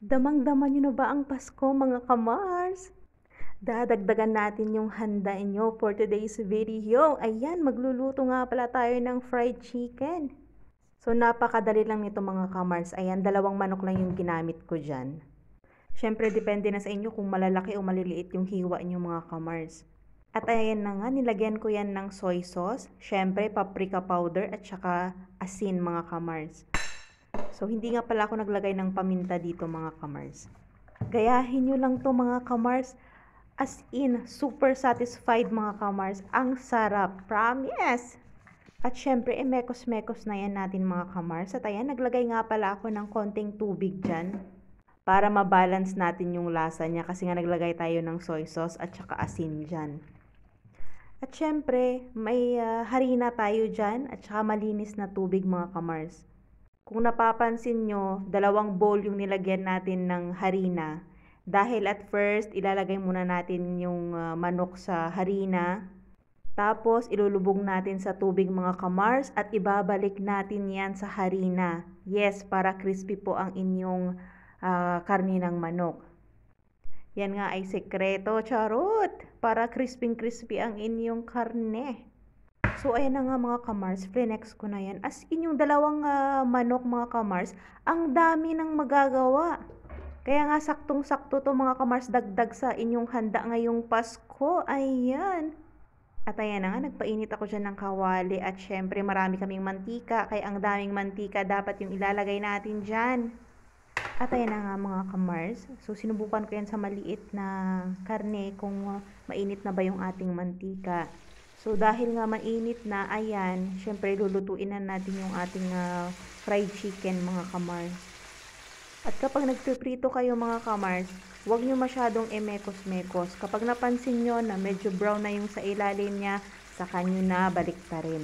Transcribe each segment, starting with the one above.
Damang-dama niyo na ba ang Pasko mga kamars? Dadagdagan natin yung handa inyo for today's video. Ayan, magluluto nga pala tayo ng fried chicken. So napakadali lang nito mga kamars. Ayan, 2 manok lang yung ginamit ko dyan. Siyempre, depende na sa inyo kung malalaki o maliliit yung hiwa niyo mga kamars. At ayan na nga, nilagyan ko yan ng soy sauce, siyempre paprika powder at saka asin mga kamars. So, hindi nga pala ako naglagay ng paminta dito mga kamars. Gayahin nyo lang to mga kamars. As in, super satisfied mga kamars. Ang sarap. Promise! At syempre, mekos-mekos na yan natin mga kamars. At ayan, naglagay nga pala ako ng konting tubig dyan. Para mabalance natin yung lasa niya. Kasi nga naglagay tayo ng soy sauce at saka asin dyan. At syempre, may harina tayo dyan. At saka malinis na tubig mga kamars. Kung napapansin nyo, 2 bowl yung nilagyan natin ng harina. Dahil at first, ilalagay muna natin yung manok sa harina. Tapos, ilulubog natin sa tubig mga kamars at ibabalik natin yan sa harina. Yes, para crispy po ang inyong karne ng manok. Yan nga ay sekreto, charot! Para crispy-crispy ang inyong karne. So, ayan na nga mga kamars, flinex ko na yan. As in, yung 2 manok mga kamars, ang dami ng magagawa. Kaya nga saktong-sakto to mga kamars, dagdag sa inyong handa ngayong Pasko. Ayan. At ayan na nga, nagpainit ako dyan ng kawali. At syempre, marami kaming mantika. Kaya ang daming mantika dapat yung ilalagay natin dyan. At ayan na nga mga kamars. So, sinubukan ko yan sa maliit na karne kung mainit na ba yung ating mantika. So, dahil nga mainit na, ayan, syempre lulutuin na natin yung ating fried chicken mga kamars. At kapag nagpiprito kayo mga kamars, huwag nyo masyadong emekos-mekos. Kapag napansin nyo na medyo brown na yung sa ilalim niya, saka nyo na baliktarin.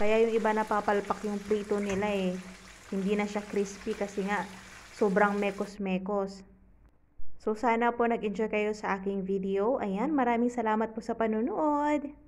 Kaya yung iba napapalpak yung prito nila eh. Hindi na siya crispy kasi nga sobrang mekos-mekos. So, sana po nag-enjoy kayo sa aking video. Ayan, maraming salamat po sa panunood.